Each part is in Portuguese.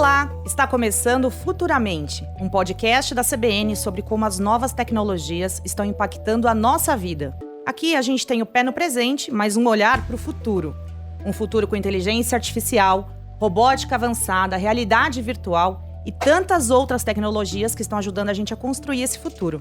Olá, está começando Futuramente, um podcast da CBN sobre como as novas tecnologias estão impactando a nossa vida. Aqui a gente tem o pé no presente, mas um olhar para o futuro. Um futuro com inteligência artificial, robótica avançada, realidade virtual e tantas outras tecnologias que estão ajudando a gente a construir esse futuro.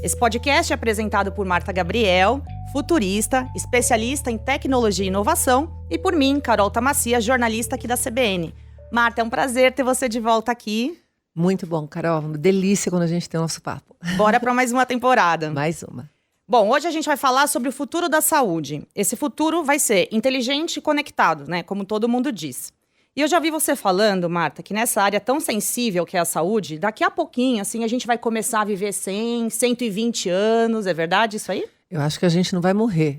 Esse podcast é apresentado por Marta Gabriel, futurista, especialista em tecnologia e inovação, e por mim, Carol Tamassia, jornalista aqui da CBN. Marta, é um prazer ter você de volta aqui. Muito bom, Carol. Uma delícia quando a gente tem o nosso papo. Bora para mais uma temporada. Mais uma. Bom, hoje a gente vai falar sobre o futuro da saúde. Esse futuro vai ser inteligente e conectado, né? Como todo mundo diz. E eu já vi você falando, Marta, que nessa área tão sensível que é a saúde, daqui a pouquinho, assim, a gente vai começar a viver 100, 120 anos. É verdade isso aí? Eu acho que a gente não vai morrer.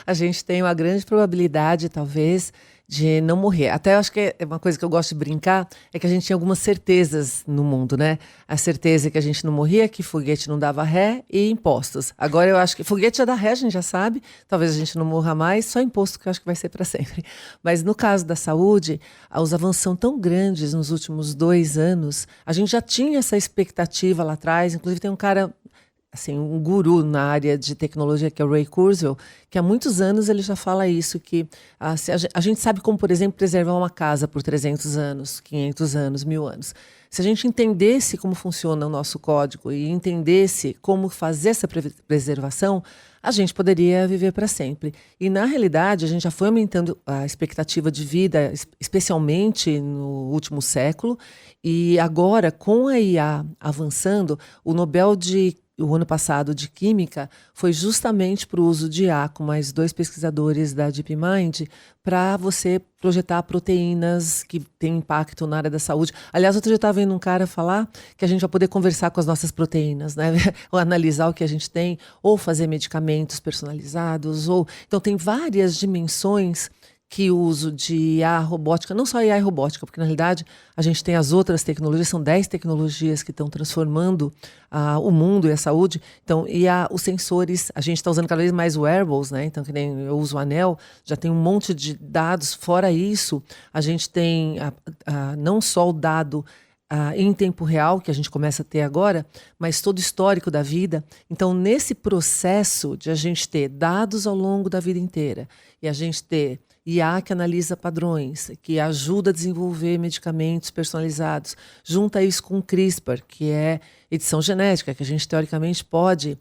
A gente tem uma grande probabilidade, talvez, de não morrer. Até eu acho que é uma coisa que eu gosto de brincar, é que a gente tinha algumas certezas no mundo, né? A certeza que a gente não morria, que foguete não dava ré e impostos. Agora eu acho que foguete já dá ré, a gente já sabe, talvez a gente não morra mais, só imposto que eu acho que vai ser para sempre. Mas no caso da saúde, os avanços são tão grandes nos últimos 2 anos, a gente já tinha essa expectativa lá atrás, inclusive tem um cara, assim, um guru na área de tecnologia, que é o Ray Kurzweil, que há muitos anos ele já fala isso, que a gente sabe como, por exemplo, preservar uma casa por 300 anos, 500 anos, 1000 anos. Se a gente entendesse como funciona o nosso código e entendesse como fazer essa preservação, a gente poderia viver para sempre. E, na realidade, a gente já foi aumentando a expectativa de vida, especialmente no último século, e agora, com a IA avançando, o ano passado de Química foi justamente para o uso de IA, com mais 2 pesquisadores da DeepMind, para você projetar proteínas que têm impacto na área da saúde. Aliás, outro dia eu estava vendo um cara falar que a gente vai poder conversar com as nossas proteínas, né? Ou analisar o que a gente tem, ou fazer medicamentos personalizados. Então, tem várias dimensões que o uso de IA robótica, não só IA e robótica, porque na realidade a gente tem as outras tecnologias, são 10 tecnologias que estão transformando o mundo e a saúde. Então, os sensores, a gente está usando cada vez mais wearables, né? Então, que nem eu uso o anel, já tem um monte de dados. Fora isso, a gente tem não só o dado em tempo real, que a gente começa a ter agora, mas todo o histórico da vida. Então, nesse processo de a gente ter dados ao longo da vida inteira e a gente ter IA que analisa padrões, que ajuda a desenvolver medicamentos personalizados, junta isso com o CRISPR, que é edição genética, que a gente teoricamente pode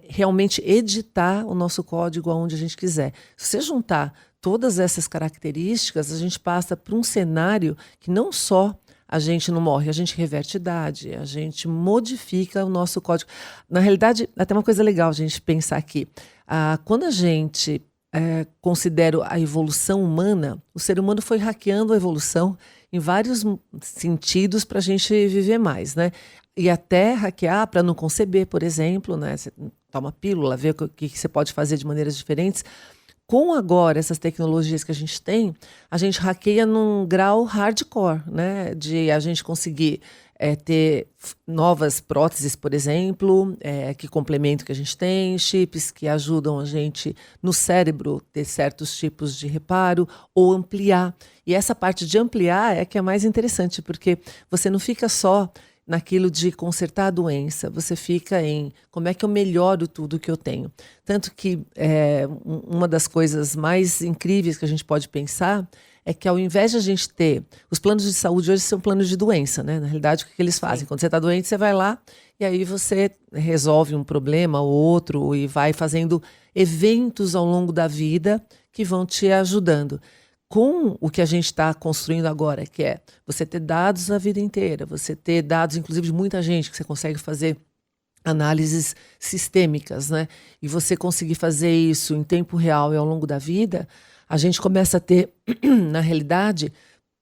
realmente editar o nosso código aonde a gente quiser. Se você juntar todas essas características, a gente passa para um cenário que não só a gente não morre, a gente reverte idade, a gente modifica o nosso código. Na realidade, até uma coisa legal a gente pensar aqui. Quando a gente considera a evolução humana, o ser humano foi hackeando a evolução em vários sentidos para a gente viver mais, né? E até hackear para não conceber, por exemplo, né? Você toma pílula, vê o que você pode fazer de maneiras diferentes. Com agora essas tecnologias que a gente hackeia num grau hardcore, né? De a gente conseguir ter novas próteses, por exemplo, que complementam o que a gente tem, chips que ajudam a gente no cérebro ter certos tipos de reparo ou ampliar. E essa parte de ampliar é que é mais interessante, porque você não fica só naquilo de consertar a doença, você fica em como é que eu melhoro tudo que eu tenho. Tanto que uma das coisas mais incríveis que a gente pode pensar é que ao invés de a gente ter... Os planos de saúde hoje são planos de doença, né? Na realidade, o que eles fazem? Sim. Quando você está doente, você vai lá e aí você resolve um problema ou outro e vai fazendo eventos ao longo da vida que vão te ajudando. Com o que a gente está construindo agora, que é você ter dados a vida inteira, você ter dados, inclusive, de muita gente, que você consegue fazer análises sistêmicas, né? E você conseguir fazer isso em tempo real e ao longo da vida, a gente começa a ter, na realidade,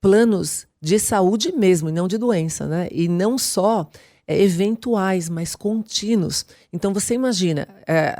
planos de saúde mesmo, e não de doença, né? E não só eventuais, mas contínuos. Então, você imagina,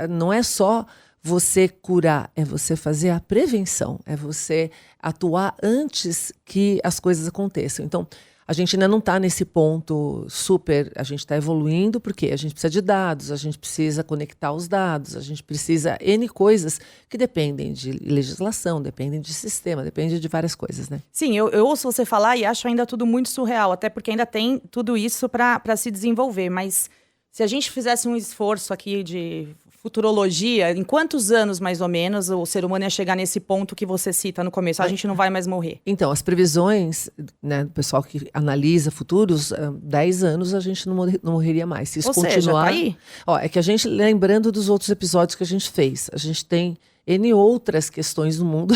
não é só você curar, é você fazer a prevenção, é você atuar antes que as coisas aconteçam. Então, A gente ainda não está nesse ponto super, a gente está evoluindo porque a gente precisa de dados, a gente precisa conectar os dados, a gente precisa N coisas que dependem de legislação, dependem de sistema, dependem de várias coisas, né? Sim, eu ouço você falar e acho ainda tudo muito surreal, até porque ainda tem tudo isso para se desenvolver, mas se a gente fizesse um esforço aqui de futurologia, em quantos anos, mais ou menos, o ser humano ia chegar nesse ponto que você cita no começo? A gente não vai mais morrer. Então, as previsões, né, do pessoal que analisa futuros, 10 anos a gente não morreria mais. Se isso Ou continuar, seja, tá aí? É que a gente, lembrando dos outros episódios que a gente fez, a gente tem N outras questões no mundo,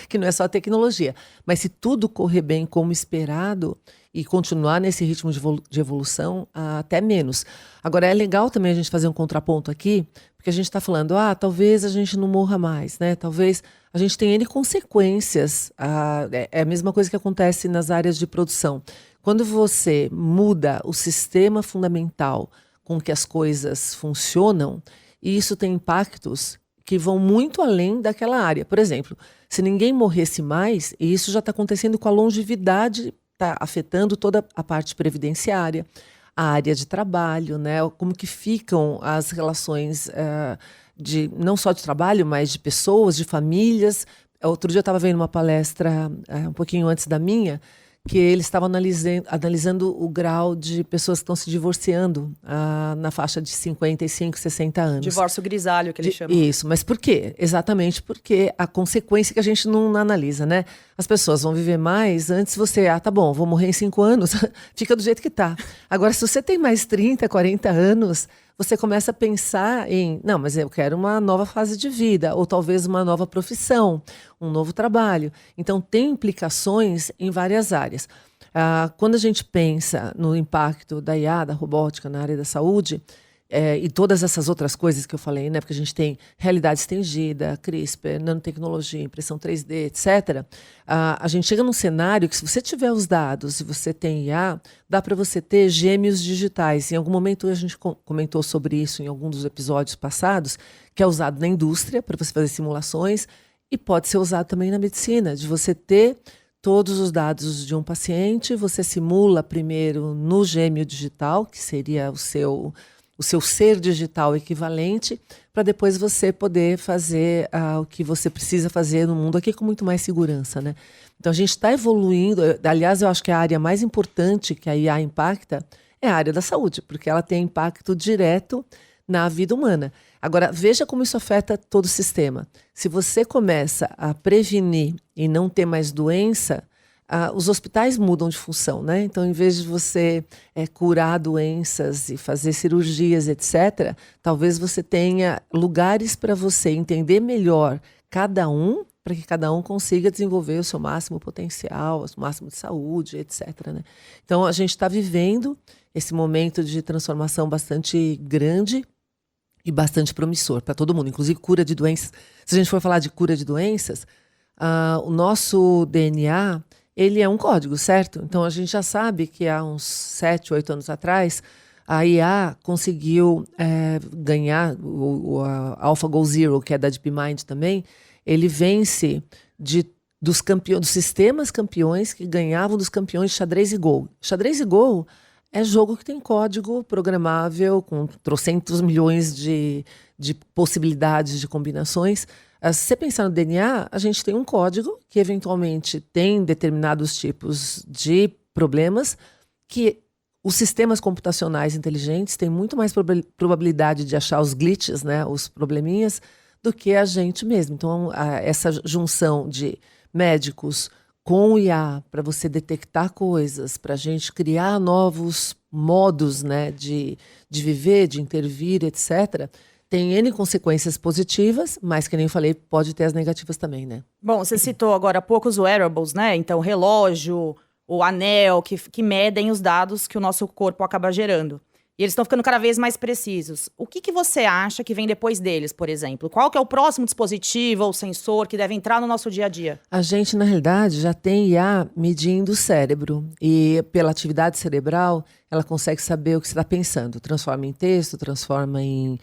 que não é só a tecnologia. Mas se tudo correr bem como esperado e continuar nesse ritmo de evolução, até menos. Agora, é legal também a gente fazer um contraponto aqui, porque a gente está falando, talvez a gente não morra mais, né? Talvez a gente tenha N consequências. É a mesma coisa que acontece nas áreas de produção. Quando você muda o sistema fundamental com que as coisas funcionam, isso tem impactos que vão muito além daquela área. Por exemplo, se ninguém morresse mais, e isso já está acontecendo com a longevidade, está afetando toda a parte previdenciária, a área de trabalho, né? Como que ficam as relações não só de trabalho, mas de pessoas, de famílias. Outro dia eu estava vendo uma palestra, um pouquinho antes da minha, que eles estavam analisando o grau de pessoas que estão se divorciando na faixa de 55, 60 anos. Divórcio grisalho, que eles chamam. Isso, mas por quê? Exatamente porque a consequência que a gente não analisa, né? As pessoas vão viver mais, antes você, tá bom, vou morrer em 5 anos, fica do jeito que tá. Agora, se você tem mais 30, 40 anos, você começa a pensar não, mas eu quero uma nova fase de vida, ou talvez uma nova profissão, um novo trabalho. Então, tem implicações em várias áreas. Quando a gente pensa no impacto da IA, da robótica na área da saúde, e todas essas outras coisas que eu falei, né? Porque a gente tem realidade estendida, CRISPR, nanotecnologia, impressão 3D, etc. A gente chega num cenário que, se você tiver os dados e você tem IA, dá para você ter gêmeos digitais. Em algum momento a gente comentou sobre isso em algum dos episódios passados, que é usado na indústria para você fazer simulações e pode ser usado também na medicina, de você ter todos os dados de um paciente, você simula primeiro no gêmeo digital, que seria o seu ser digital equivalente, para depois você poder fazer o que você precisa fazer no mundo aqui com muito mais segurança, né? Então, a gente está evoluindo. Aliás, eu acho que a área mais importante que a IA impacta é a área da saúde, porque ela tem impacto direto na vida humana. Agora, veja como isso afeta todo o sistema. Se você começa a prevenir e não ter mais doença, os hospitais mudam de função, né? Então, em vez de você curar doenças e fazer cirurgias, etc., talvez você tenha lugares para você entender melhor cada um, para que cada um consiga desenvolver o seu máximo potencial, o máximo de saúde, etc., né? Então, a gente está vivendo esse momento de transformação bastante grande e bastante promissor para todo mundo, inclusive cura de doenças. Se a gente for falar de cura de doenças, o nosso DNA... ele é um código, certo? Então, a gente já sabe que há uns 7, 8 anos atrás, a IA conseguiu ganhar o AlphaGo Zero, que é da DeepMind também. Ele vence dos sistemas campeões que ganhavam dos campeões de xadrez e Go. Xadrez e Go é jogo que tem código programável, com trocentos milhões de possibilidades de combinações. Se você pensar no DNA, a gente tem um código que eventualmente tem determinados tipos de problemas que os sistemas computacionais inteligentes têm muito mais probabilidade de achar os glitches, né, os probleminhas, do que a gente mesmo. Então, essa junção de médicos com o IA para você detectar coisas, para a gente criar novos modos, né, de viver, de intervir, etc., tem N consequências positivas, mas, que nem eu falei, pode ter as negativas também, né? Bom, você citou agora há pouco os wearables, né? Então, relógio, o anel, que medem os dados que o nosso corpo acaba gerando. E eles estão ficando cada vez mais precisos. O que você acha que vem depois deles, por exemplo? Qual que é o próximo dispositivo ou sensor que deve entrar no nosso dia a dia? A gente, na realidade, já tem IA medindo o cérebro. E pela atividade cerebral, ela consegue saber o que você está pensando. Transforma em texto, transforma em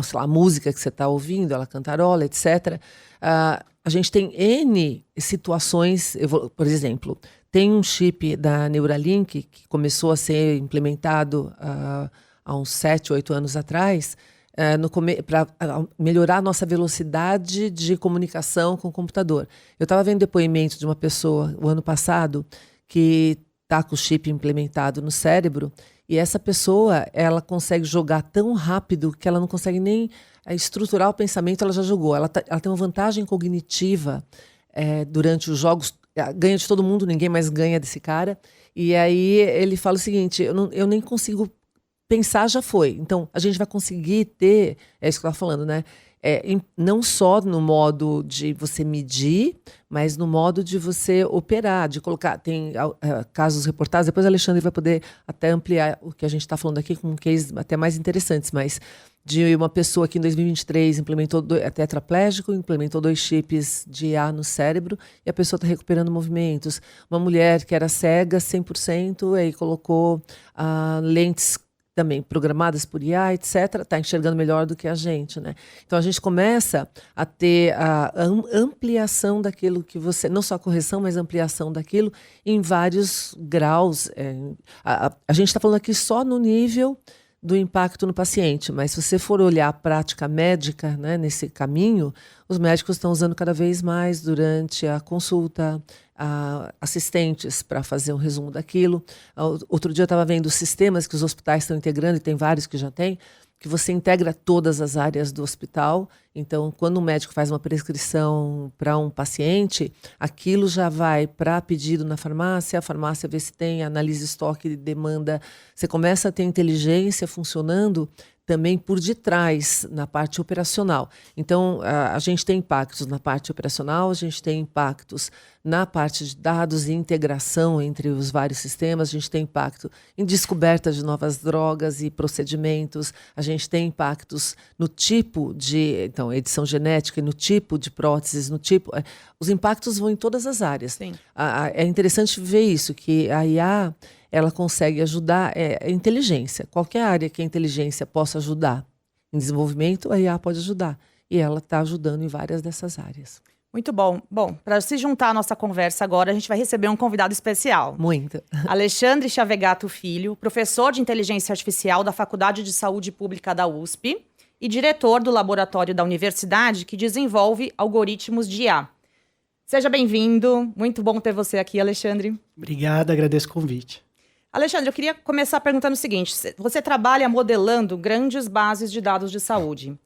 sei lá, a música que você está ouvindo, ela cantarola, etc. A gente tem N situações, por exemplo, tem um chip da Neuralink que começou a ser implementado há uns 7, 8 anos atrás, para melhorar a nossa velocidade de comunicação com o computador. Eu estava vendo depoimento de uma pessoa o ano passado que está com o chip implementado no cérebro, e essa pessoa ela consegue jogar tão rápido que ela não consegue nem estruturar o pensamento, ela já jogou. Ela tem uma vantagem cognitiva durante os jogos, ganha de todo mundo, ninguém mais ganha desse cara. E aí ele fala o seguinte, eu nem consigo pensar, já foi. Então, a gente vai conseguir ter, é isso que eu estava falando, né? Não só no modo de você medir, mas no modo de você operar, de colocar. Tem casos reportados, depois o Alexandre vai poder até ampliar o que a gente está falando aqui com cases até mais interessantes, mas de uma pessoa que em 2023 é tetraplégico, implementou 2 chips de IA no cérebro e a pessoa está recuperando movimentos. Uma mulher que era cega 100%, aí colocou lentes também programadas por IA, etc., está enxergando melhor do que a gente, né? Então, a gente começa a ter a ampliação daquilo que você... Não só a correção, mas a ampliação daquilo em vários graus. A gente está falando aqui só no nível do impacto no paciente, mas se você for olhar a prática médica, né, nesse caminho, os médicos estão usando cada vez mais durante a consulta, assistentes para fazer um resumo daquilo. Outro dia eu estava vendo os sistemas que os hospitais estão integrando, e tem vários que já tem, que você integra todas as áreas do hospital. Então, quando um médico faz uma prescrição para um paciente, aquilo já vai para pedido na farmácia, a farmácia vê se tem, analisa estoque de demanda. Você começa a ter inteligência funcionando também por detrás, na parte operacional. Então, a gente tem impactos na parte operacional, a gente tem impactos na parte de dados e integração entre os vários sistemas, a gente tem impacto em descoberta de novas drogas e procedimentos, a gente tem impactos no tipo de, então, edição genética, no tipo de próteses, no tipo... Os impactos vão em todas as áreas. Sim. É interessante ver isso, que a IA... ela consegue ajudar, inteligência. Qualquer área que a inteligência possa ajudar em desenvolvimento, a IA pode ajudar. E ela está ajudando em várias dessas áreas. Muito bom. Bom, para se juntar à nossa conversa agora, a gente vai receber um convidado especial. Muito. Alexandre Chavegato Filho, professor de Inteligência Artificial da Faculdade de Saúde Pública da USP e diretor do laboratório da universidade que desenvolve algoritmos de IA. Seja bem-vindo. Muito bom ter você aqui, Alexandre. Obrigado, agradeço o convite. Alexandre, eu queria começar perguntando o seguinte. Você trabalha modelando grandes bases de dados de saúde.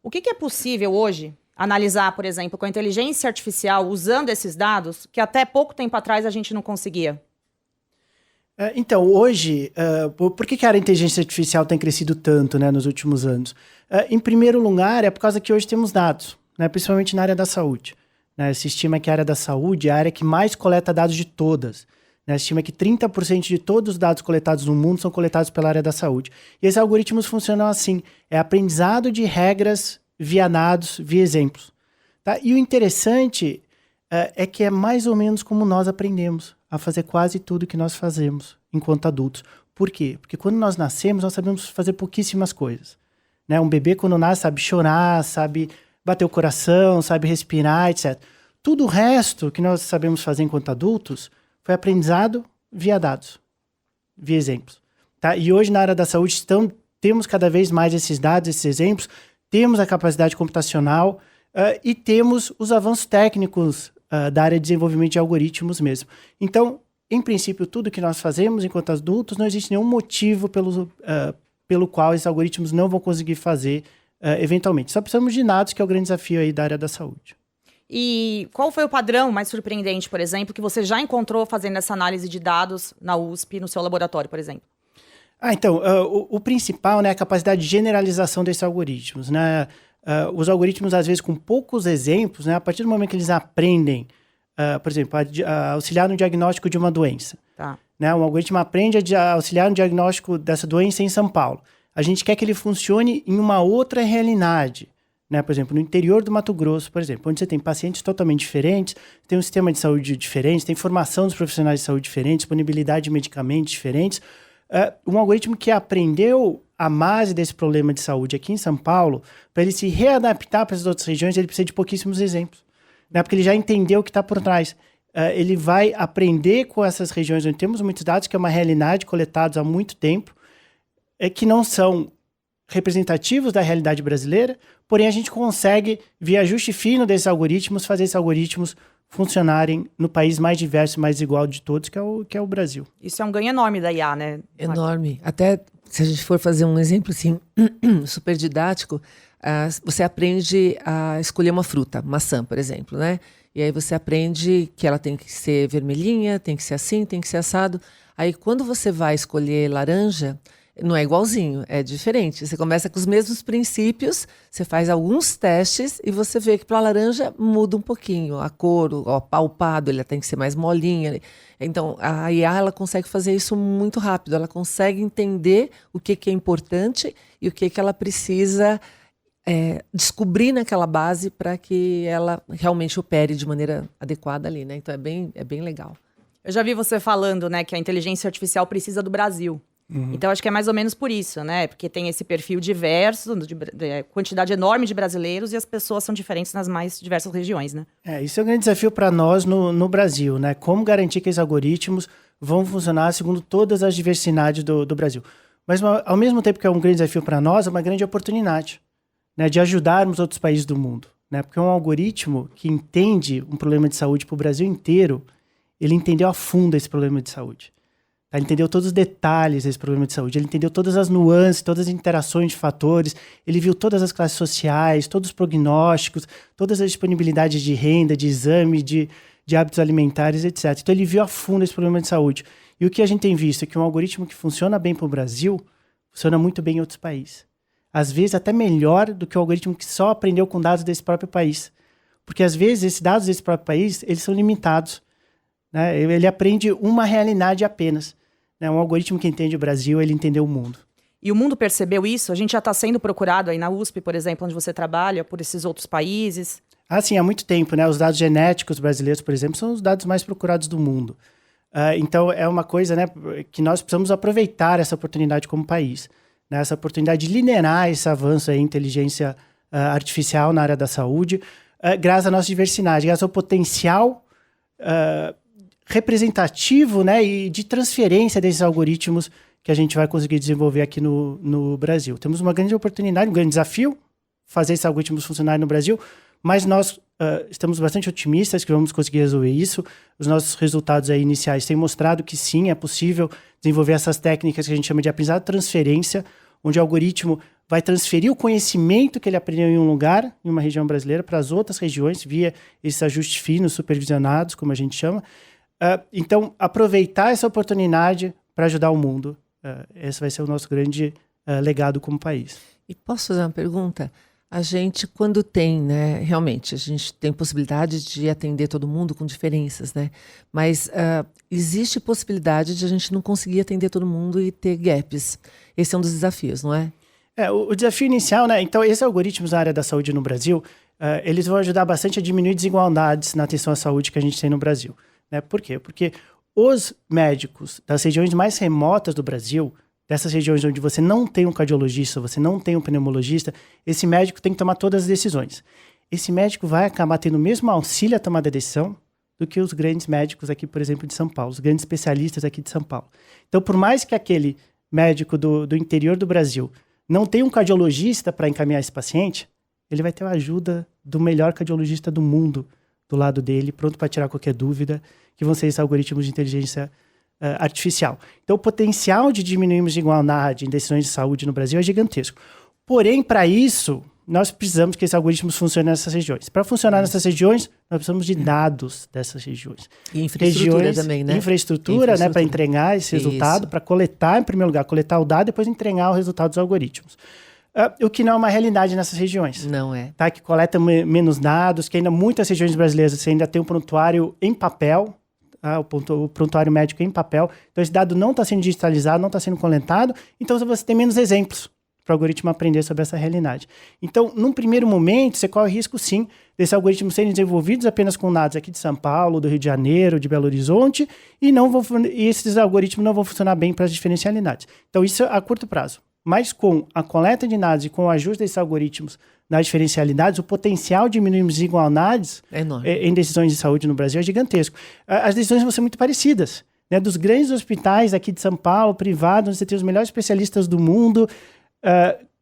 O que é possível hoje analisar, por exemplo, com a inteligência artificial, usando esses dados, que até pouco tempo atrás a gente não conseguia? Então, hoje, por que a área de inteligência artificial tem crescido tanto, né, nos últimos anos? Em primeiro lugar, é por causa que hoje temos dados, né, principalmente na área da saúde. Né, se estima que a área da saúde é a área que mais coleta dados de todas. Se estima que 30% de todos os dados coletados no mundo são coletados pela área da saúde. E esses algoritmos funcionam assim. É aprendizado de regras via dados, via exemplos. Tá? E o interessante é que é mais ou menos como nós aprendemos a fazer quase tudo que nós fazemos enquanto adultos. Por quê? Porque quando nós nascemos, nós sabemos fazer pouquíssimas coisas. Né? Um bebê, quando nasce, sabe chorar, sabe bater o coração, sabe respirar, etc. Tudo o resto que nós sabemos fazer enquanto adultos foi aprendizado via dados, via exemplos. Tá? E hoje, na área da saúde, temos cada vez mais esses dados, esses exemplos, temos a capacidade computacional e temos os avanços técnicos da área de desenvolvimento de algoritmos mesmo. Então, em princípio, tudo que nós fazemos enquanto adultos, não existe nenhum motivo pelo qual esses algoritmos não vão conseguir fazer eventualmente. Só precisamos de dados, que é o grande desafio aí da área da saúde. E qual foi o padrão mais surpreendente, por exemplo, que você já encontrou fazendo essa análise de dados na USP, no seu laboratório, por exemplo? Então, o principal, né, é a capacidade de generalização desses algoritmos. Né? Os algoritmos, às vezes, com poucos exemplos, né, a partir do momento que eles aprendem, por exemplo, a auxiliar no diagnóstico de uma doença. Tá. Né? Um algoritmo aprende a auxiliar no diagnóstico dessa doença em São Paulo. A gente quer que ele funcione em uma outra realidade. Né? Por exemplo, no interior do Mato Grosso, por exemplo, onde você tem pacientes totalmente diferentes, tem um sistema de saúde diferente, tem formação dos profissionais de saúde diferente, disponibilidade de medicamentos diferentes. Um algoritmo que aprendeu a base desse problema de saúde aqui em São Paulo, para ele se readaptar para as outras regiões, ele precisa de pouquíssimos exemplos. Né? Porque ele já entendeu o que está por trás. ele vai aprender com essas regiões onde temos muitos dados, que é uma realidade coletados há muito tempo, que não são representativos da realidade brasileira, porém a gente consegue, via ajuste fino desses algoritmos, fazer esses algoritmos funcionarem no país mais diverso e mais igual de todos, que é o Brasil. Isso é um ganho enorme da IA, né? Enorme. Até se a gente for fazer um exemplo assim, super didático, você aprende a escolher uma fruta, maçã, por exemplo, né? E aí você aprende que ela tem que ser vermelhinha, tem que ser assim, tem que ser assado. Aí quando você vai escolher laranja, não é igualzinho, é diferente. Você começa com os mesmos princípios, você faz alguns testes e você vê que para a laranja muda um pouquinho a cor, o palpado, ele tem que ser mais molinha. Então, a IA ela consegue fazer isso muito rápido, ela consegue entender o que é importante e o que ela precisa descobrir naquela base para que ela realmente opere de maneira adequada ali, né? Então, é bem legal. Eu já vi você falando, né, que a inteligência artificial precisa do Brasil. Então, acho que é mais ou menos por isso, né? Porque tem esse perfil diverso, de quantidade enorme de brasileiros e as pessoas são diferentes nas mais diversas regiões, né? Isso é um grande desafio para nós no Brasil, né? Como garantir que esses algoritmos vão funcionar segundo todas as diversidades do Brasil. Mas, ao mesmo tempo que é um grande desafio para nós, é uma grande oportunidade, né, de ajudarmos outros países do mundo, né? Porque um algoritmo que entende um problema de saúde para o Brasil inteiro, ele entendeu a fundo esse problema de saúde. Ele entendeu todos os detalhes desse problema de saúde, ele entendeu todas as nuances, todas as interações de fatores, ele viu todas as classes sociais, todos os prognósticos, todas as disponibilidades de renda, de exame, de hábitos alimentares, etc. Então ele viu a fundo esse problema de saúde. E o que a gente tem visto é que um algoritmo que funciona bem para o Brasil, funciona muito bem em outros países. Às vezes até melhor do que o algoritmo que só aprendeu com dados desse próprio país. Porque às vezes esses dados desse próprio país, eles são limitados, né? Ele aprende uma realidade apenas. Um algoritmo que entende o Brasil, ele entendeu o mundo. E o mundo percebeu isso? A gente já está sendo procurado aí na USP, por exemplo, onde você trabalha, por esses outros países? Sim, há muito tempo, né? Os dados genéticos brasileiros, por exemplo, são os dados mais procurados do mundo. Então, é uma coisa, né, que nós precisamos aproveitar essa oportunidade como país, né? Essa oportunidade de liderar esse avanço em inteligência artificial na área da saúde, graças à nossa diversidade, graças ao potencial representativo, né, e de transferência desses algoritmos que a gente vai conseguir desenvolver aqui no Brasil. Temos uma grande oportunidade, um grande desafio, fazer esses algoritmos funcionarem no Brasil, mas nós estamos bastante otimistas que vamos conseguir resolver isso. Os nossos resultados aí iniciais têm mostrado que sim, é possível desenvolver essas técnicas que a gente chama de aprendizado de transferência, onde o algoritmo vai transferir o conhecimento que ele aprendeu em um lugar, em uma região brasileira, para as outras regiões, via esses ajustes finos, supervisionados, como a gente chama. Então, aproveitar essa oportunidade para ajudar o mundo. Esse vai ser o nosso grande legado como país. E posso fazer uma pergunta? A gente, quando tem, né, realmente, a gente tem possibilidade de atender todo mundo com diferenças, né? Mas existe possibilidade de a gente não conseguir atender todo mundo e ter gaps. Esse é um dos desafios, não é? O desafio inicial, né? Então, esses algoritmos na área da saúde no Brasil, eles vão ajudar bastante a diminuir desigualdades na atenção à saúde que a gente tem no Brasil. Né? Por quê? Porque os médicos das regiões mais remotas do Brasil, dessas regiões onde você não tem um cardiologista, você não tem um pneumologista, esse médico tem que tomar todas as decisões. Esse médico vai acabar tendo o mesmo auxílio à tomada de decisão do que os grandes médicos aqui, por exemplo, de São Paulo, os grandes especialistas aqui de São Paulo. Então, por mais que aquele médico do interior do Brasil não tenha um cardiologista para encaminhar esse paciente, ele vai ter a ajuda do melhor cardiologista do mundo do lado dele, pronto para tirar qualquer dúvida, que vão ser esses algoritmos de inteligência artificial. Então, o potencial de diminuirmos desigualdade em decisões de saúde no Brasil é gigantesco. Porém, para isso, nós precisamos que esses algoritmos funcionem nessas regiões. Para funcionar nessas regiões, nós precisamos de dados dessas regiões. E infraestrutura também, né? Infraestrutura, né, para entregar esse resultado, para coletar, em primeiro lugar, coletar o dado e depois entregar o resultado dos algoritmos. O que não é uma realidade nessas regiões. Não é. Tá? Que coleta menos dados, que ainda muitas regiões brasileiras você ainda tem um prontuário em papel, o prontuário médico em papel. Então, esse dado não está sendo digitalizado, não está sendo coletado. Então, você tem menos exemplos para o algoritmo aprender sobre essa realidade. Então, num primeiro momento, você corre o risco, sim, desses algoritmos serem desenvolvidos apenas com dados aqui de São Paulo, do Rio de Janeiro, de Belo Horizonte, e esses algoritmos não vão funcionar bem para as diferencialidades. Então, isso é a curto prazo. mas com a coleta de dados e com o ajuste desses algoritmos nas diferencialidades, o potencial de diminuir desigualdades em decisões de saúde no Brasil é gigantesco. As decisões vão ser muito parecidas, né? Dos grandes hospitais aqui de São Paulo, privados, onde você tem os melhores especialistas do mundo,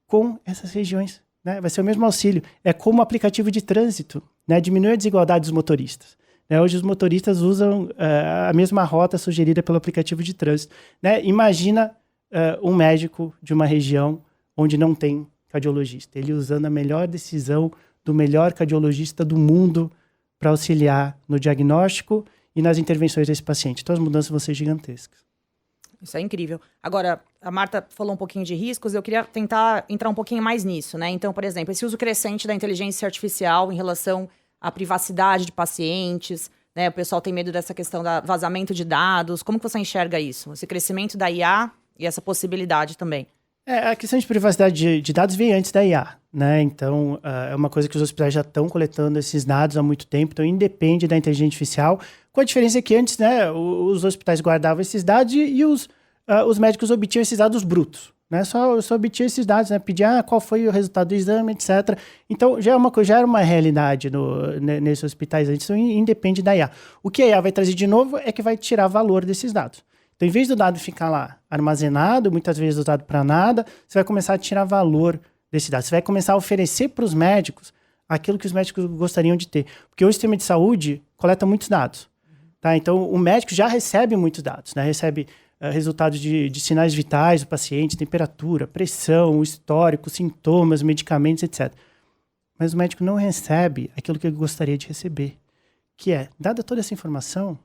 com essas regiões. Né? Vai ser o mesmo auxílio. É como o aplicativo de trânsito, né? Diminui a desigualdade dos motoristas. Né? Hoje os motoristas usam a mesma rota sugerida pelo aplicativo de trânsito. Né? Imagina um médico de uma região onde não tem cardiologista. Ele usando a melhor decisão do melhor cardiologista do mundo para auxiliar no diagnóstico e nas intervenções desse paciente. Então as mudanças vão ser gigantescas. Isso é incrível. Agora, a Marta falou um pouquinho de riscos, eu queria tentar entrar um pouquinho mais nisso, né? Então, por exemplo, esse uso crescente da inteligência artificial em relação à privacidade de pacientes, né? O pessoal tem medo dessa questão do vazamento de dados. Como que você enxerga isso? Esse crescimento da IA e essa possibilidade também? A questão de privacidade de dados veio antes da IA, né? Então, é uma coisa que os hospitais já estão coletando esses dados há muito tempo, então independe da inteligência artificial, com a diferença que antes, né, os hospitais guardavam esses dados e os médicos obtinham esses dados brutos, né? Só obtinham esses dados, né? Pedir qual foi o resultado do exame, etc. Então, já era uma realidade nesses hospitais antes, então independe da IA. O que a IA vai trazer de novo é que vai tirar valor desses dados. Então, em vez do dado ficar lá armazenado, muitas vezes usado para nada, você vai começar a tirar valor desse dado. Você vai começar a oferecer para os médicos aquilo que os médicos gostariam de ter. Porque hoje o sistema de saúde coleta muitos dados. Tá? Então, o médico já recebe muitos dados, né? Recebe resultados de sinais vitais do paciente, temperatura, pressão, histórico, sintomas, medicamentos, etc. Mas o médico não recebe aquilo que ele gostaria de receber, que é, dada toda essa informação,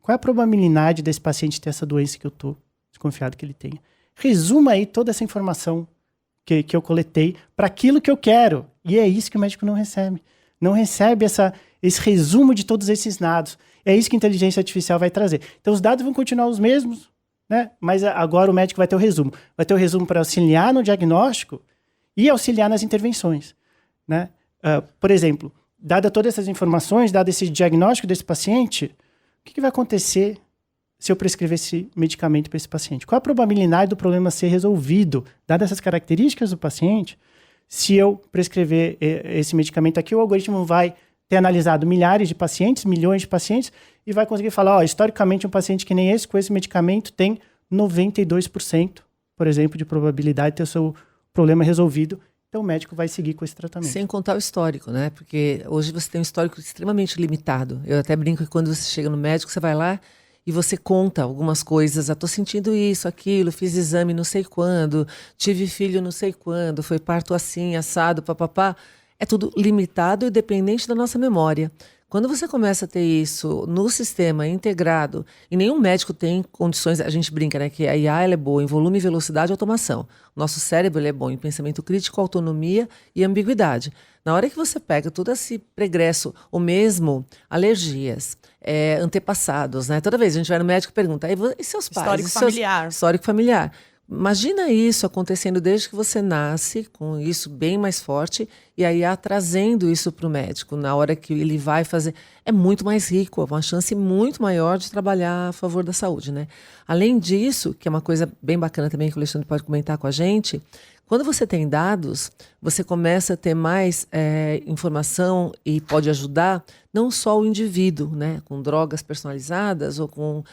qual é a probabilidade desse paciente ter essa doença que eu estou desconfiado que ele tenha? Resuma aí toda essa informação que eu coletei para aquilo que eu quero. E é isso que o médico não recebe. Não recebe esse resumo de todos esses dados. É isso que a inteligência artificial vai trazer. Então, os dados vão continuar os mesmos, né? Mas agora o médico vai ter o resumo. Vai ter o resumo para auxiliar no diagnóstico e auxiliar nas intervenções. Né? Por exemplo, dada todas essas informações, dado esse diagnóstico desse paciente, o que vai acontecer se eu prescrever esse medicamento para esse paciente? Qual a probabilidade do problema ser resolvido, dadas essas características do paciente, se eu prescrever esse medicamento aqui? O algoritmo vai ter analisado milhares de pacientes, milhões de pacientes, e vai conseguir falar, historicamente um paciente que nem esse, com esse medicamento, tem 92%, por exemplo, de probabilidade de ter o seu problema resolvido. Então o médico vai seguir com esse tratamento. Sem contar o histórico, né? Porque hoje você tem um histórico extremamente limitado. Eu até brinco que quando você chega no médico, você vai lá e você conta algumas coisas. Tô sentindo isso, aquilo, fiz exame não sei quando, tive filho não sei quando, foi parto assim, assado, papapá. É tudo limitado e dependente da nossa memória. Quando você começa a ter isso no sistema integrado, e nenhum médico tem condições, a gente brinca, né, que a IA ela é boa em volume, velocidade e automação. Nosso cérebro ele é bom em pensamento crítico, autonomia e ambiguidade. Na hora que você pega todo esse pregresso, ou mesmo alergias, antepassados, né? Toda vez a gente vai no médico e pergunta, e seus pais? Histórico familiar. Histórico familiar. Imagina isso acontecendo desde que você nasce, com isso bem mais forte, e aí trazendo isso para o médico, na hora que ele vai fazer. É muito mais rico, é uma chance muito maior de trabalhar a favor da saúde, né? Além disso, que é uma coisa bem bacana também que o Alexandre pode comentar com a gente, quando você tem dados, você começa a ter mais informação e pode ajudar não só o indivíduo, né, com drogas personalizadas ou com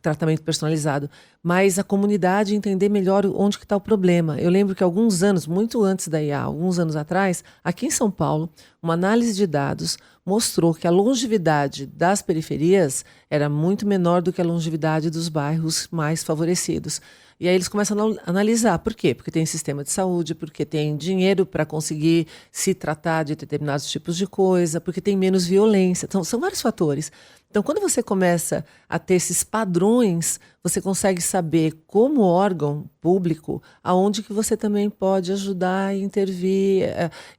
tratamento personalizado, mas a comunidade entender melhor onde que está o problema. Eu lembro que alguns anos, muito antes da IA, alguns anos atrás, aqui em São Paulo, uma análise de dados mostrou que a longevidade das periferias era muito menor do que a longevidade dos bairros mais favorecidos. E aí eles começam a analisar. Por quê? Porque tem sistema de saúde, porque tem dinheiro para conseguir se tratar de determinados tipos de coisa, porque tem menos violência. Então, são vários fatores. Então, quando você começa a ter esses padrões, você consegue saber, como órgão público, aonde que você também pode ajudar e intervir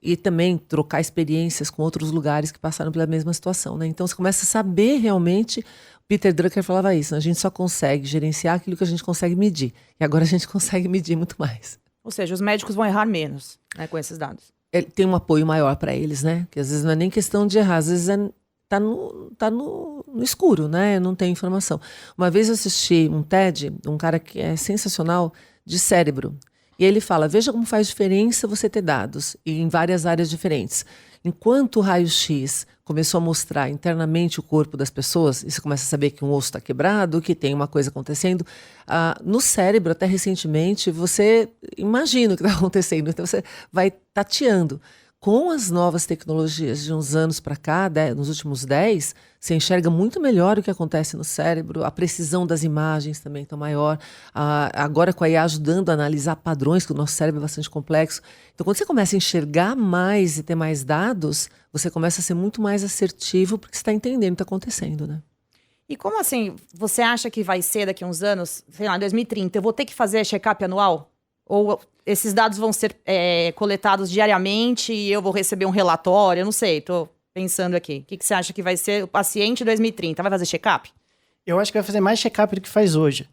e também trocar experiências com outros lugares que passaram pela mesma situação, né? Então, você começa a saber realmente. Peter Drucker falava isso, né? A gente só consegue gerenciar aquilo que a gente consegue medir. E agora a gente consegue medir muito mais. Ou seja, os médicos vão errar menos, né, com esses dados. Tem um apoio maior para eles, né? Que às vezes não é nem questão de errar, às vezes tá no escuro, né? Não tem informação. Uma vez eu assisti um TED, um cara que é sensacional, de cérebro. E ele fala, veja como faz diferença você ter dados e em várias áreas diferentes. Enquanto o raio-x começou a mostrar internamente o corpo das pessoas, e você começa a saber que um osso está quebrado, que tem uma coisa acontecendo, no cérebro, até recentemente, você imagina o que está acontecendo, então você vai tateando. Com as novas tecnologias de uns anos para cá, nos últimos 10, você enxerga muito melhor o que acontece no cérebro, a precisão das imagens também está maior, agora com a IA ajudando a analisar padrões, que o nosso cérebro é bastante complexo. Então, quando você começa a enxergar mais e ter mais dados, você começa a ser muito mais assertivo, porque você está entendendo o que está acontecendo, né? E como assim, você acha que vai ser daqui a uns anos, sei lá, em 2030, eu vou ter que fazer check-up anual? Ou esses dados vão ser coletados diariamente e eu vou receber um relatório? Eu não sei, tô pensando aqui. O que você acha que vai ser o paciente em 2030? Vai fazer check-up? Eu acho que vai fazer mais check-up do que faz hoje.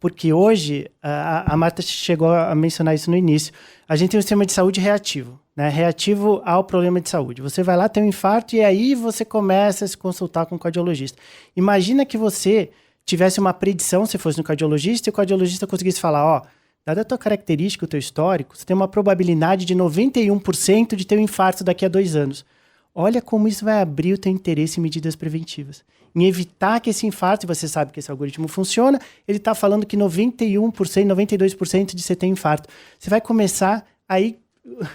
Porque hoje, a Marta chegou a mencionar isso no início, a gente tem um sistema de saúde reativo, né? Reativo ao problema de saúde. Você vai lá, tem um infarto e aí você começa a se consultar com o cardiologista. Imagina que você tivesse uma predição, se fosse no cardiologista, e o cardiologista conseguisse falar, ó, dada a tua característica, o teu histórico, você tem uma probabilidade de 91% de ter um infarto daqui a 2 anos. Olha como isso vai abrir o teu interesse em medidas preventivas. Em evitar que esse infarto, e você sabe que esse algoritmo funciona, ele está falando que 91%, 92% de você ter infarto. Você vai começar aí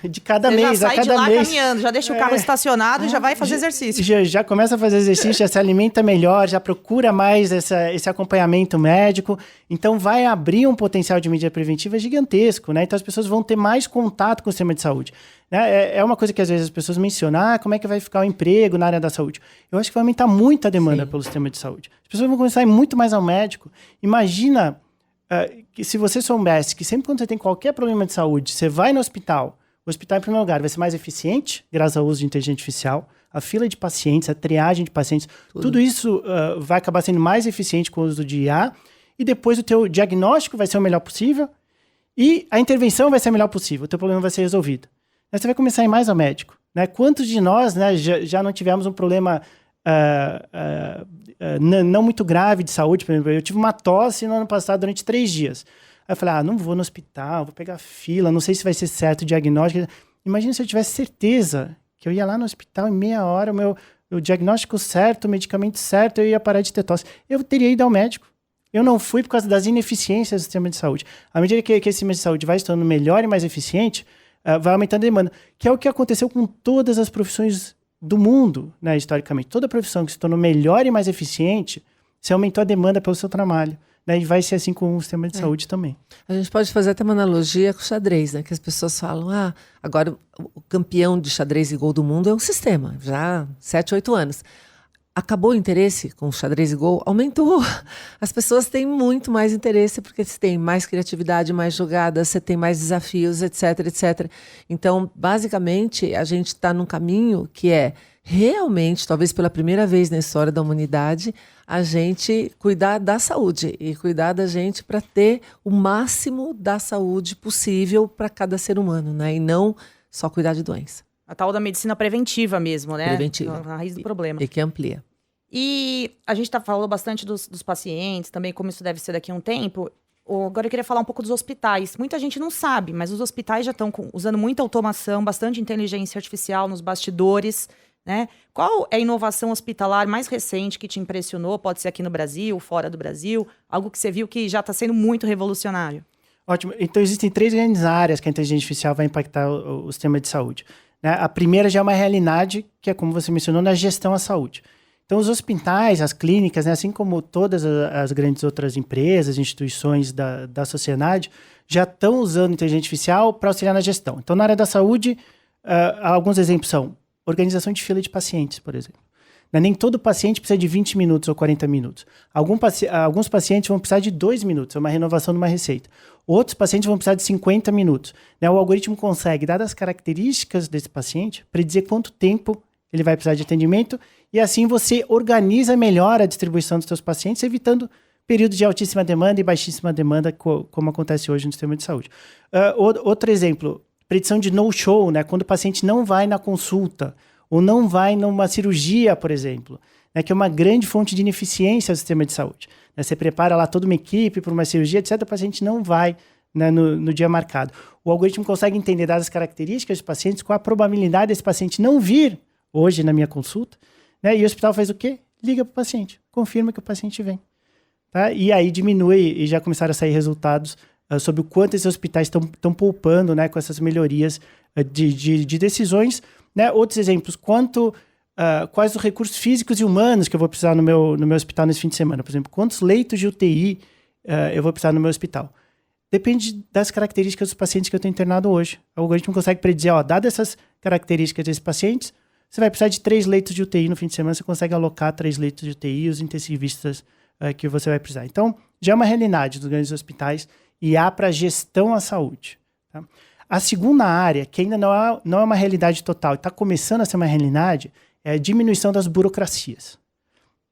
de cada mês, a cada mês. Já sai de lá caminhando, já deixa o carro estacionado e já vai fazer exercício. Já começa a fazer exercício, já se alimenta melhor, já procura mais esse acompanhamento médico. Então vai abrir um potencial de medida preventiva gigantesco, né? Então as pessoas vão ter mais contato com o sistema de saúde. Né? É uma coisa que às vezes as pessoas mencionam, como é que vai ficar o emprego na área da saúde? Eu acho que vai aumentar muito a demanda pelo sistema de saúde. As pessoas vão começar a ir muito mais ao médico. Imagina que se você soubesse que sempre quando você tem qualquer problema de saúde, você vai no hospital. O hospital, em primeiro lugar, vai ser mais eficiente, graças ao uso de inteligência artificial. A fila de pacientes, a triagem de pacientes, tudo isso vai acabar sendo mais eficiente com o uso de IA. E depois o teu diagnóstico vai ser o melhor possível. E a intervenção vai ser a melhor possível. O teu problema vai ser resolvido. Aí você vai começar a ir mais ao médico. Né? Quantos de nós, né, já não tivemos um problema não muito grave de saúde? Por exemplo, eu tive uma tosse no ano passado durante 3 dias. Aí eu falei, não vou no hospital, vou pegar fila, não sei se vai ser certo o diagnóstico. Imagina se eu tivesse certeza que eu ia lá no hospital em meia hora, o diagnóstico certo, o medicamento certo, eu ia parar de ter tosse. Eu teria ido ao médico. Eu não fui por causa das ineficiências do sistema de saúde. À medida que esse sistema de saúde vai se tornando melhor e mais eficiente, vai aumentando a demanda, que é o que aconteceu com todas as profissões do mundo, né, historicamente. Toda profissão que se tornou melhor e mais eficiente, se aumentou a demanda pelo seu trabalho. E vai ser assim com o sistema de saúde também. A gente pode fazer até uma analogia com o xadrez, né? Que as pessoas falam, agora o campeão de xadrez e gol do mundo é um sistema, já 7, 8 anos. Acabou o interesse com o xadrez e gol? Aumentou. As pessoas têm muito mais interesse porque você tem mais criatividade, mais jogadas, você tem mais desafios, etc, etc. Então, basicamente, a gente está num caminho que é realmente, talvez pela primeira vez na história da humanidade, a gente cuidar da saúde e cuidar da gente para ter o máximo da saúde possível para cada ser humano, né? E não só cuidar de doença. A tal da medicina preventiva mesmo, né? Preventiva. A raiz do problema. E que amplia. E a gente falou bastante dos pacientes, também como isso deve ser daqui a um tempo. Agora eu queria falar um pouco dos hospitais. Muita gente não sabe, mas os hospitais já estão usando muita automação, bastante inteligência artificial nos bastidores, né? Qual é a inovação hospitalar mais recente que te impressionou? Pode ser aqui no Brasil, fora do Brasil, algo que você viu que já está sendo muito revolucionário. Ótimo. Então existem 3 grandes áreas que a inteligência artificial vai impactar o sistema de saúde. Né? A primeira já é uma realidade, que é como você mencionou, na gestão à saúde. Então os hospitais, as clínicas, né, assim como todas as grandes outras empresas, instituições da sociedade, já estão usando inteligência artificial para auxiliar na gestão. Então na área da saúde, alguns exemplos são organização de fila de pacientes, por exemplo. Nem todo paciente precisa de 20 minutos ou 40 minutos. Alguns pacientes vão precisar de 2 minutos, é uma renovação de uma receita. Outros pacientes vão precisar de 50 minutos. O algoritmo consegue, dadas as características desse paciente, predizer quanto tempo ele vai precisar de atendimento e assim você organiza melhor a distribuição dos seus pacientes, evitando períodos de altíssima demanda e baixíssima demanda, como acontece hoje no sistema de saúde. Outro exemplo, predição de no-show, né? Quando o paciente não vai na consulta ou não vai numa cirurgia, por exemplo, né? Que é uma grande fonte de ineficiência do sistema de saúde. Né? Você prepara lá toda uma equipe para uma cirurgia, etc. O paciente não vai né, no dia marcado. O algoritmo consegue entender, dadas as características dos pacientes, qual a probabilidade desse paciente não vir hoje na minha consulta, né? E o hospital faz o quê? Liga para o paciente, confirma que o paciente vem. Tá? E aí diminui, e já começaram a sair resultados sobre o quanto esses hospitais estão poupando, né, com essas melhorias de decisões. Né? Outros exemplos, quais os recursos físicos e humanos que eu vou precisar no meu hospital nesse fim de semana. Por exemplo, quantos leitos de UTI eu vou precisar no meu hospital. Depende das características dos pacientes que eu tenho internado hoje. O algoritmo consegue predizer, dadas essas características desses pacientes, você vai precisar de 3 leitos de UTI no fim de semana, você consegue alocar 3 leitos de UTI e os intensivistas que você vai precisar. Então, já é uma realidade dos grandes hospitais e há para gestão à saúde. Tá? A segunda área, que ainda não é uma realidade total, está começando a ser uma realidade, é a diminuição das burocracias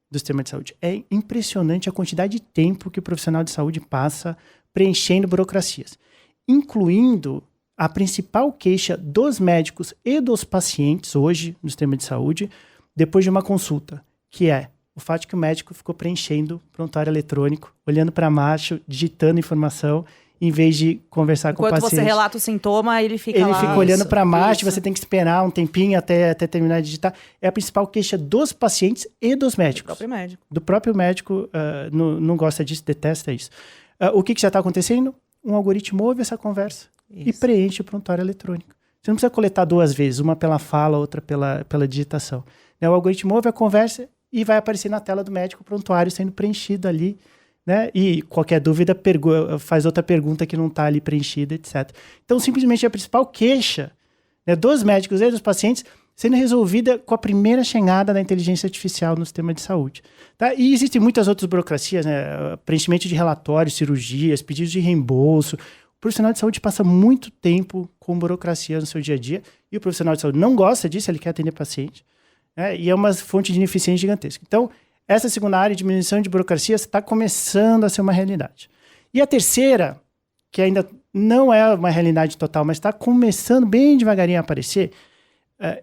do sistema de saúde. É impressionante a quantidade de tempo que o profissional de saúde passa preenchendo burocracias, incluindo a principal queixa dos médicos e dos pacientes hoje no sistema de saúde, depois de uma consulta, que é o fato de que o médico ficou preenchendo prontuário eletrônico, olhando para baixo, digitando informação, em vez de conversar com o paciente. Enquanto você relata o sintoma, ele fica lá. Ele fica olhando para baixo, você tem que esperar um tempinho até terminar de digitar. É a principal queixa dos pacientes e dos médicos. Do próprio médico, não gosta disso, detesta isso. O que já está acontecendo? Um algoritmo ouve essa conversa e preenche o prontuário eletrônico. Você não precisa coletar 2 vezes, uma pela fala, outra pela digitação. O algoritmo ouve a conversa e vai aparecer na tela do médico o prontuário sendo preenchido ali, né? E qualquer dúvida faz outra pergunta que não está ali preenchida, etc. Então, simplesmente a principal queixa, né, dos médicos e dos pacientes sendo resolvida com a primeira chegada da inteligência artificial no sistema de saúde. Tá? E existem muitas outras burocracias, né? Preenchimento de relatórios, cirurgias, pedidos de reembolso. O profissional de saúde passa muito tempo com burocracia no seu dia a dia e o profissional de saúde não gosta disso, ele quer atender paciente. Né? E é uma fonte de ineficiência gigantesca. Então, essa segunda área, diminuição de burocracias, está começando a ser uma realidade. E a terceira, que ainda não é uma realidade total, mas está começando bem devagarinho a aparecer,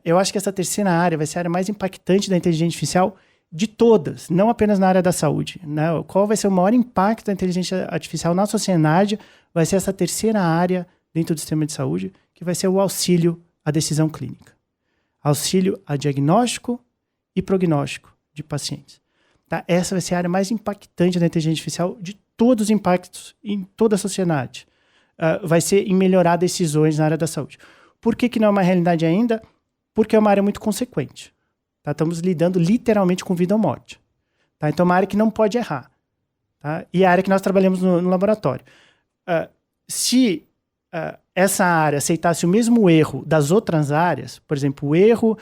eu acho que essa terceira área vai ser a área mais impactante da inteligência artificial de todas, não apenas na área da saúde. Né? Qual vai ser o maior impacto da inteligência artificial na sociedade vai ser essa terceira área dentro do sistema de saúde, que vai ser o auxílio à decisão clínica. Auxílio a diagnóstico e prognóstico de pacientes. Tá? Essa vai ser a área mais impactante da inteligência artificial de todos os impactos em toda a sociedade. Vai ser em melhorar decisões na área da saúde. Por que não é uma realidade ainda? Porque é uma área muito consequente. Tá? Estamos lidando literalmente com vida ou morte. Tá? Então é uma área que não pode errar. Tá? E é a área que nós trabalhamos no laboratório. Se essa área aceitasse o mesmo erro das outras áreas, por exemplo, o erro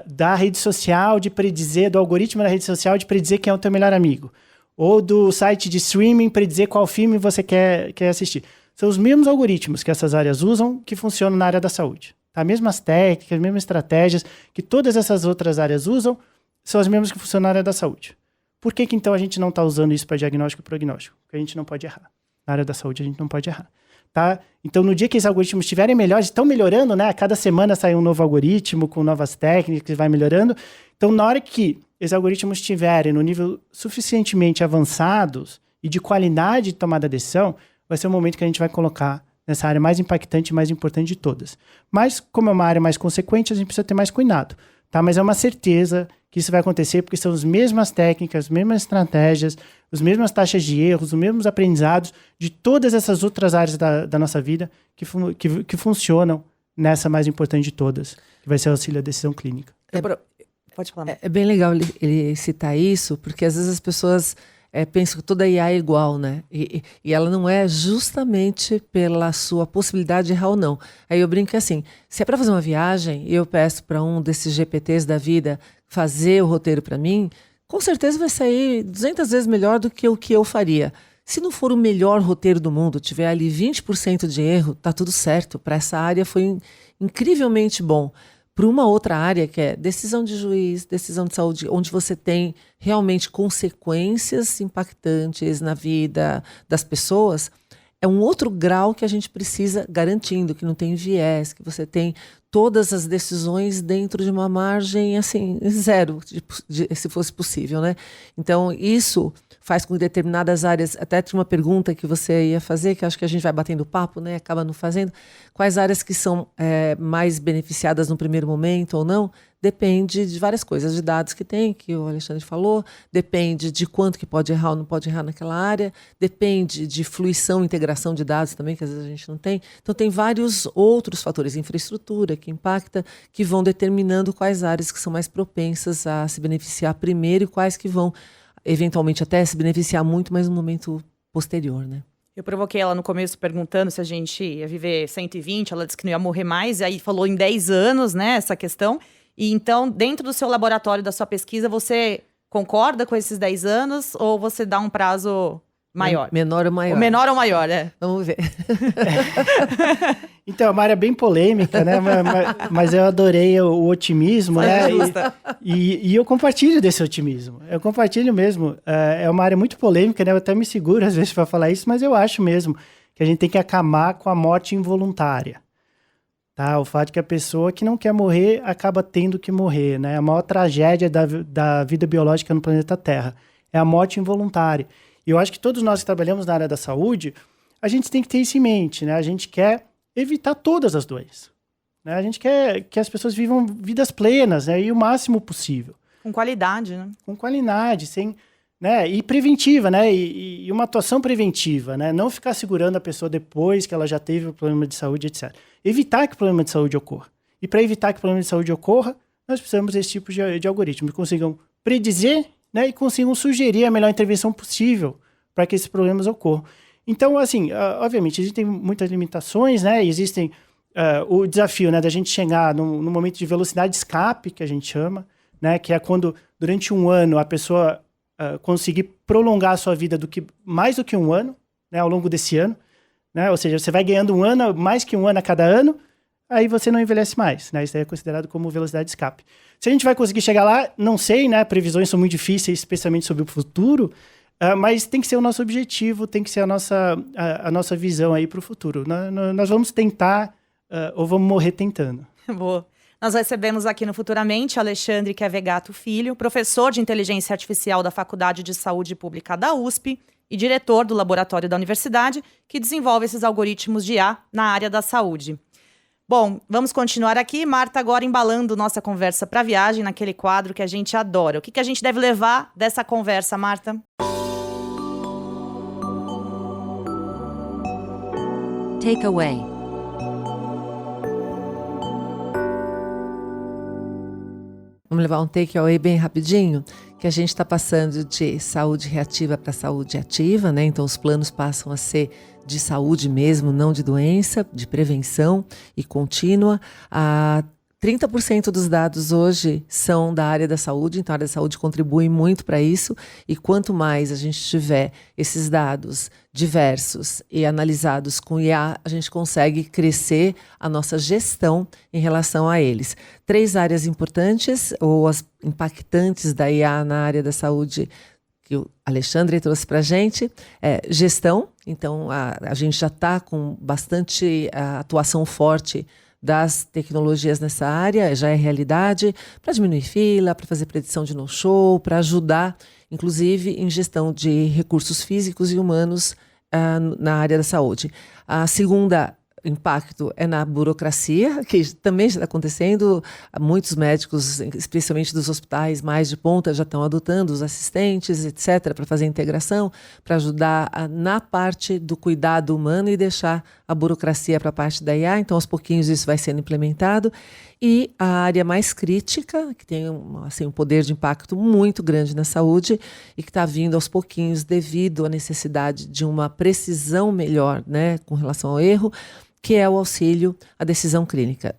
da rede social de predizer, do algoritmo da rede social de predizer quem é o teu melhor amigo, ou do site de streaming predizer qual filme você quer assistir. São os mesmos algoritmos que essas áreas usam que funcionam na área da saúde. Tá? Mesmas técnicas, as mesmas estratégias que todas essas outras áreas usam são as mesmas que funcionam na área da saúde. Por que então a gente não está usando isso para diagnóstico e prognóstico? Porque a gente não pode errar. Na área da saúde a gente não pode errar. Tá? Então, no dia que esses algoritmos estiverem melhores, estão melhorando, né? A cada semana sai um novo algoritmo com novas técnicas, vai melhorando. Então, na hora que esses algoritmos estiverem no nível suficientemente avançados e de qualidade de tomada de decisão, vai ser o momento que a gente vai colocar nessa área mais impactante e mais importante de todas. Mas, como é uma área mais consequente, a gente precisa ter mais cuidado. Tá? Mas é uma certeza que isso vai acontecer porque são as mesmas técnicas, as mesmas estratégias, as mesmas taxas de erros, os mesmos aprendizados de todas essas outras áreas da nossa vida que funcionam nessa mais importante de todas, que vai ser o auxílio à decisão clínica. Pode falar. É bem legal ele citar isso, porque às vezes as pessoas pensam que toda IA é igual, né? E ela não é justamente pela sua possibilidade de errar ou não. Aí eu brinco assim, se é para fazer uma viagem e eu peço para um desses GPTs da vida fazer o roteiro para mim, com certeza vai sair 200 vezes melhor do que o que eu faria. Se não for o melhor roteiro do mundo, tiver ali 20% de erro, tá tudo certo. Para essa área foi incrivelmente bom. Para uma outra área, que é decisão de juiz, decisão de saúde, onde você tem realmente consequências impactantes na vida das pessoas, é um outro grau que a gente precisa garantindo, que não tem viés, que você tem todas as decisões dentro de uma margem, assim, zero, se fosse possível, né? Então, isso faz com que determinadas áreas... Até tinha uma pergunta que você ia fazer, que acho que a gente vai batendo papo, né? Acaba não fazendo. Quais áreas que são mais beneficiadas no primeiro momento ou não? Depende de várias coisas, de dados que tem, que o Alexandre falou, depende de quanto que pode errar ou não pode errar naquela área, depende de fluição, integração de dados também, que às vezes a gente não tem. Então, tem vários outros fatores, infraestrutura, que impacta, que vão determinando quais áreas que são mais propensas a se beneficiar primeiro e quais que vão, eventualmente, até se beneficiar muito, mas no momento posterior, né? Eu provoquei ela no começo perguntando se a gente ia viver 120, ela disse que não ia morrer mais, e aí falou em 10 anos, né, essa questão. E então, dentro do seu laboratório, da sua pesquisa, você concorda com esses 10 anos ou você dá um prazo maior? Menor ou maior? O menor ou maior, Vamos ver. Então, é uma área bem polêmica, né? Mas eu adorei o otimismo, né? E eu compartilho desse otimismo. Eu compartilho mesmo. É uma área muito polêmica, né? Eu até me seguro às vezes para falar isso, mas eu acho mesmo que a gente tem que acabar com a morte involuntária. Tá? O fato de que a pessoa que não quer morrer acaba tendo que morrer, né? A maior tragédia da vida biológica no planeta Terra é a morte involuntária. E eu acho que todos nós que trabalhamos na área da saúde, a gente tem que ter isso em mente, né? A gente quer evitar todas as doenças, né? A gente quer que as pessoas vivam vidas plenas, né? E o máximo possível. Com qualidade, né? Com qualidade, sem... né? E preventiva, né? E uma atuação preventiva, né? Não ficar segurando a pessoa depois que ela já teve o problema de saúde, etc. Evitar que o problema de saúde ocorra. E para evitar que o problema de saúde ocorra, nós precisamos desse tipo de algoritmos que consigam predizer, né? E consigam sugerir a melhor intervenção possível para que esses problemas ocorram. Então, assim, obviamente, existem muitas limitações, né? Existem o desafio, né, da gente chegar num momento de velocidade de escape, que a gente chama, né? Que é quando, durante um ano, a pessoa... conseguir prolongar a sua vida mais do que um ano, né, ao longo desse ano, né? Ou seja, você vai ganhando um ano, mais que um ano a cada ano, aí você não envelhece mais, né? Isso aí é considerado como velocidade de escape. Se a gente vai conseguir chegar lá, não sei, né? Previsões são muito difíceis, especialmente sobre o futuro, mas tem que ser o nosso objetivo, tem que ser a nossa visão aí para o futuro. Nós vamos tentar, ou vamos morrer tentando. Boa. Nós recebemos aqui no Futuramente Alexandre Kevegato Filho, professor de Inteligência Artificial da Faculdade de Saúde Pública da USP e diretor do laboratório da universidade, que desenvolve esses algoritmos de IA na área da saúde. Bom, vamos continuar aqui. Marta, agora embalando nossa conversa para a viagem, naquele quadro que a gente adora. O que a gente deve levar dessa conversa, Marta? Takeaway. Vamos levar um takeaway bem rapidinho, que a gente está passando de saúde reativa para saúde ativa, né? Então os planos passam a ser de saúde mesmo, não de doença, de prevenção e contínua. 30% dos dados hoje são da área da saúde, então a área da saúde contribui muito para isso, e quanto mais a gente tiver esses dados diversos e analisados com IA, a gente consegue crescer a nossa gestão em relação a eles. 3 áreas importantes, ou as impactantes da IA na área da saúde, que o Alexandre trouxe para a gente, gestão. Então a gente já está com bastante atuação forte das tecnologias nessa área, já é realidade, para diminuir fila, para fazer predição de no-show, para ajudar, inclusive, em gestão de recursos físicos e humanos na área da saúde. A segunda impacto é na burocracia, que também está acontecendo. Muitos médicos, especialmente dos hospitais mais de ponta, já estão adotando os assistentes, etc., para fazer a integração, para ajudar na parte do cuidado humano e deixar a burocracia para a parte da IA. Então, aos pouquinhos, isso vai sendo implementado. E a área mais crítica, que tem um poder de impacto muito grande na saúde e que está vindo aos pouquinhos devido à necessidade de uma precisão melhor, né, com relação ao erro, que é o auxílio à decisão clínica,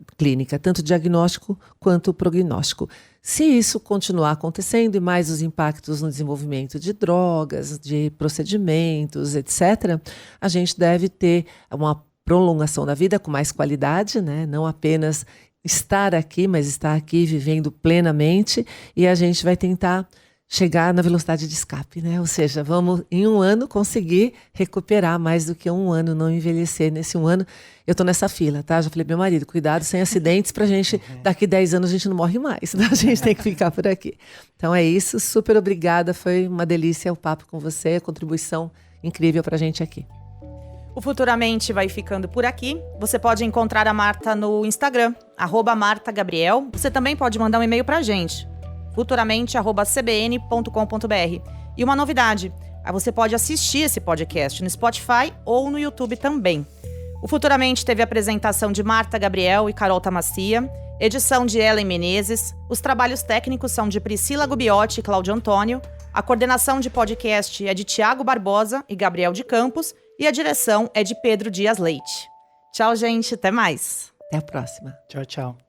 tanto diagnóstico quanto prognóstico. Se isso continuar acontecendo e mais os impactos no desenvolvimento de drogas, de procedimentos, etc., a gente deve ter uma prolongação da vida com mais qualidade, né? Não apenas estar aqui, mas estar aqui vivendo plenamente, e a gente vai tentar chegar na velocidade de escape, né? Ou seja, vamos em um ano conseguir recuperar mais do que um ano, não envelhecer nesse um ano. Eu tô nessa fila, tá? Já falei pro meu marido, cuidado sem acidentes pra gente, daqui 10 anos a gente não morre mais, né? A gente tem que ficar por aqui. Então é isso, super obrigada, foi uma delícia o papo com você, a contribuição incrível pra gente aqui. O Futuramente vai ficando por aqui. Você pode encontrar a Marta no Instagram, @MartaGabriel. Você também pode mandar um e-mail pra gente, futuramente@cbn.com.br. E uma novidade, você pode assistir esse podcast no Spotify ou no YouTube também. O Futuramente teve a apresentação de Marta Gabriel e Carol Tamassia, edição de Ellen Menezes, os trabalhos técnicos são de Priscila Gubiotti e Cláudio Antônio, a coordenação de podcast é de Tiago Barbosa e Gabriel de Campos e a direção é de Pedro Dias Leite. Tchau, gente, até mais. Até a próxima. Tchau, tchau.